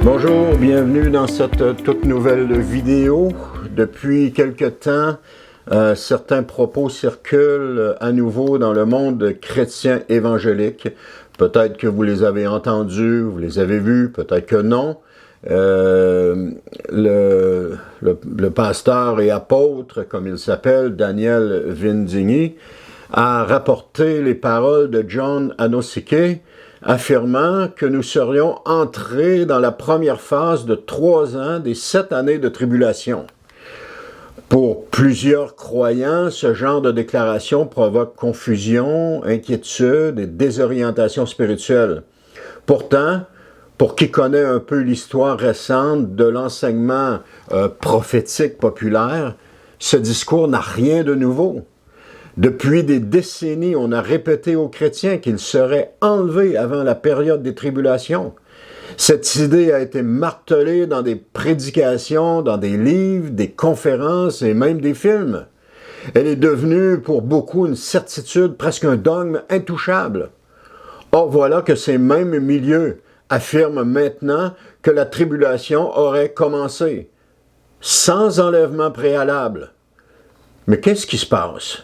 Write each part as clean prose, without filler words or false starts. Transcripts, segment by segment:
Bonjour, bienvenue dans cette toute nouvelle vidéo. Depuis quelque temps, certains propos circulent à nouveau dans le monde chrétien évangélique. Peut-être que vous les avez entendus, vous les avez vus, peut-être que non. Le pasteur et apôtre, comme il s'appelle, Daniel Vindigny, a rapporté les paroles de John Anosike, affirmant que nous serions entrés dans la première phase de 3 ans des 7 années de tribulation. Pour plusieurs croyants, ce genre de déclaration provoque confusion, inquiétude et désorientation spirituelle. Pourtant, pour qui connaît un peu l'histoire récente de l'enseignement prophétique populaire, ce discours n'a rien de nouveau. Depuis des décennies, on a répété aux chrétiens qu'ils seraient enlevés avant la période des tribulations. Cette idée a été martelée dans des prédications, dans des livres, des conférences et même des films. Elle est devenue pour beaucoup une certitude, presque un dogme intouchable. Or voilà que ces mêmes milieux affirment maintenant que la tribulation aurait commencé, sans enlèvement préalable. Mais qu'est-ce qui se passe?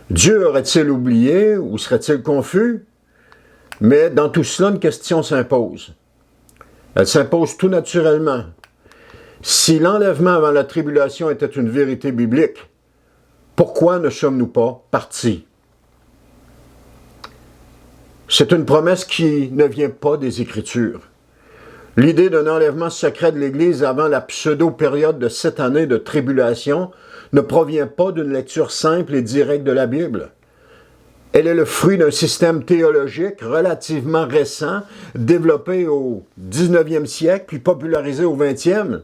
Dieu aurait-il oublié ou serait-il confus? Mais dans tout cela, une question s'impose. Elle s'impose tout naturellement. Si l'enlèvement avant la tribulation était une vérité biblique, pourquoi ne sommes-nous pas partis? C'est une promesse qui ne vient pas des Écritures. L'idée d'un enlèvement secret de l'Église avant la pseudo-période de 7 années de tribulation ne provient pas d'une lecture simple et directe de la Bible. Elle est le fruit d'un système théologique relativement récent, développé au 19e siècle, puis popularisé au 20e.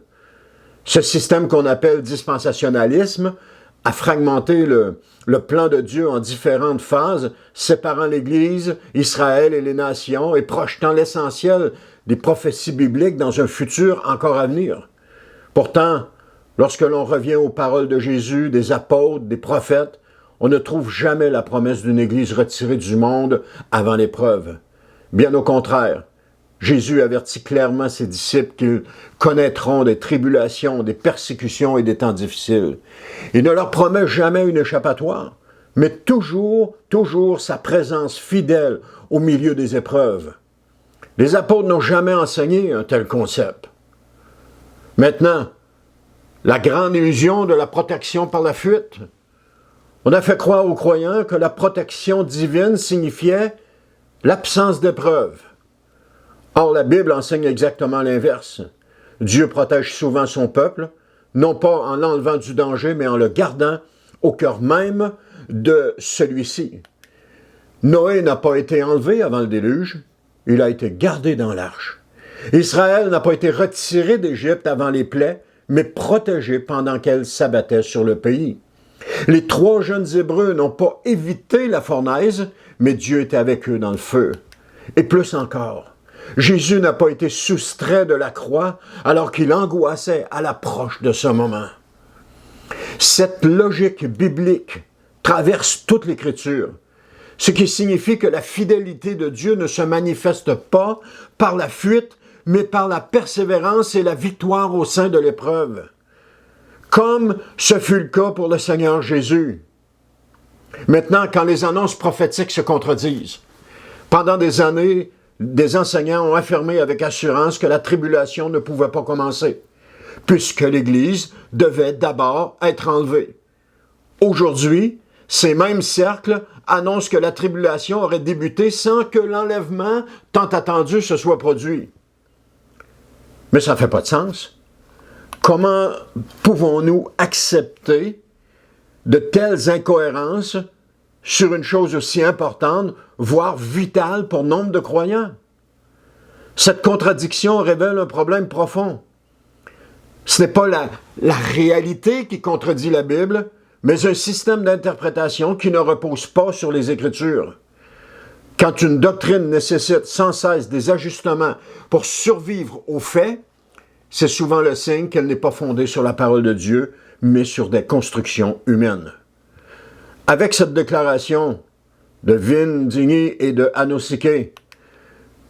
Ce système qu'on appelle dispensationalisme a fragmenté le plan de Dieu en différentes phases, séparant l'Église, Israël et les nations, et projetant l'essentiel des prophéties bibliques dans un futur encore à venir. Pourtant, lorsque l'on revient aux paroles de Jésus, des apôtres, des prophètes, on ne trouve jamais la promesse d'une Église retirée du monde avant l'épreuve. Bien au contraire, Jésus avertit clairement ses disciples qu'ils connaîtront des tribulations, des persécutions et des temps difficiles. Il ne leur promet jamais une échappatoire, mais toujours sa présence fidèle au milieu des épreuves. Les apôtres n'ont jamais enseigné un tel concept. Maintenant, la grande illusion de la protection par la fuite. On a fait croire aux croyants que la protection divine signifiait l'absence d'épreuve. Or, la Bible enseigne exactement l'inverse. Dieu protège souvent son peuple, non pas en l'enlevant du danger, mais en le gardant au cœur même de celui-ci. Noé n'a pas été enlevé avant le déluge, il a été gardé dans l'arche. Israël n'a pas été retiré d'Égypte avant les plaies, mais protégé pendant qu'elle s'abattait sur le pays. Les 3 jeunes Hébreux n'ont pas évité la fournaise, mais Dieu était avec eux dans le feu. Et plus encore, Jésus n'a pas été soustrait de la croix alors qu'il angoissait à l'approche de ce moment. Cette logique biblique traverse toute l'Écriture, ce qui signifie que la fidélité de Dieu ne se manifeste pas par la fuite, mais par la persévérance et la victoire au sein de l'épreuve. Comme ce fut le cas pour le Seigneur Jésus. Maintenant, quand les annonces prophétiques se contredisent, pendant des années, des enseignants ont affirmé avec assurance que la tribulation ne pouvait pas commencer, puisque l'Église devait d'abord être enlevée. Aujourd'hui, ces mêmes cercles annoncent que la tribulation aurait débuté sans que l'enlèvement tant attendu se soit produit. Mais ça ne fait pas de sens. Comment pouvons-nous accepter de telles incohérences sur une chose aussi importante, voire vitale pour nombre de croyants? Cette contradiction révèle un problème profond. Ce n'est pas la réalité qui contredit la Bible, mais un système d'interprétation qui ne repose pas sur les Écritures. Quand une doctrine nécessite sans cesse des ajustements pour survivre aux faits, c'est souvent le signe qu'elle n'est pas fondée sur la parole de Dieu, mais sur des constructions humaines. Avec cette déclaration de Vindigny et de Anosike,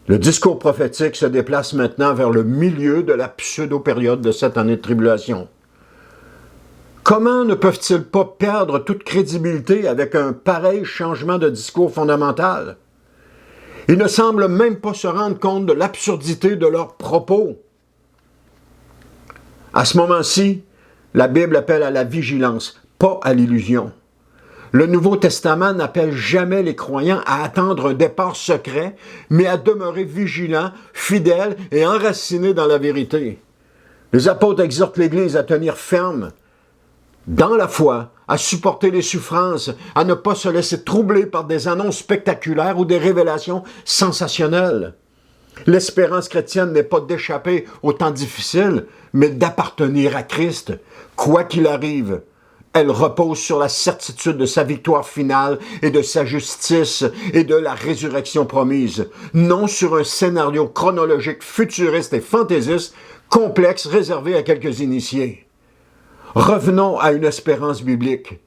Le discours prophétique se déplace maintenant vers le milieu de la pseudo-période de cette année de tribulation. Comment ne peuvent-ils pas perdre toute crédibilité avec un pareil changement de discours fondamental? Ils ne semblent même pas se rendre compte de l'absurdité de leurs propos. À ce moment-ci, la Bible appelle à la vigilance, pas à l'illusion. Le Nouveau Testament n'appelle jamais les croyants à attendre un départ secret, mais à demeurer vigilants, fidèles et enracinés dans la vérité. Les apôtres exhortent l'Église à tenir ferme dans la foi, à supporter les souffrances, à ne pas se laisser troubler par des annonces spectaculaires ou des révélations sensationnelles. L'espérance chrétienne n'est pas d'échapper aux temps difficiles, mais d'appartenir à Christ, quoi qu'il arrive. Elle repose sur la certitude de sa victoire finale et de sa justice et de la résurrection promise, non sur un scénario chronologique futuriste et fantaisiste, complexe réservé à quelques initiés. Revenons à une espérance biblique.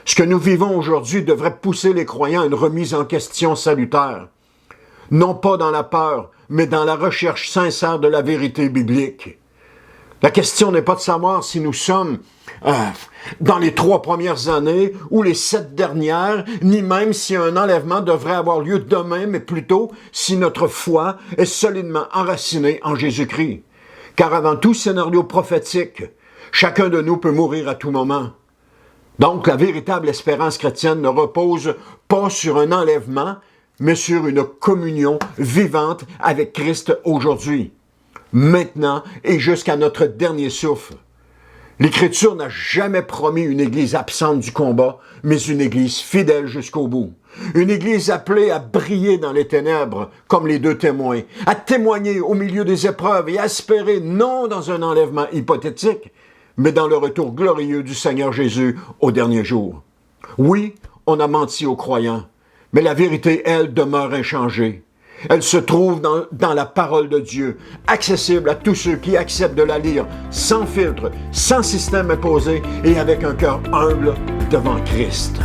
Ce que nous vivons aujourd'hui devrait pousser les croyants à une remise en question salutaire. Non pas dans la peur, mais dans la recherche sincère de la vérité biblique. La question n'est pas de savoir si nous sommes dans les 3 premières années ou les 7 dernières, ni même si un enlèvement devrait avoir lieu demain, mais plutôt si notre foi est solidement enracinée en Jésus-Christ. Car avant tout scénario prophétique, chacun de nous peut mourir à tout moment. Donc, la véritable espérance chrétienne ne repose pas sur un enlèvement, mais sur une communion vivante avec Christ aujourd'hui, maintenant et jusqu'à notre dernier souffle. L'Écriture n'a jamais promis une Église absente du combat, mais une Église fidèle jusqu'au bout. Une Église appelée à briller dans les ténèbres, comme les 2 témoins, à témoigner au milieu des épreuves et à espérer non dans un enlèvement hypothétique, mais dans le retour glorieux du Seigneur Jésus au dernier jour. Oui, on a menti aux croyants, mais la vérité, elle, demeure inchangée. Elle se trouve dans la parole de Dieu, accessible à tous ceux qui acceptent de la lire sans filtre, sans système imposé et avec un cœur humble devant Christ.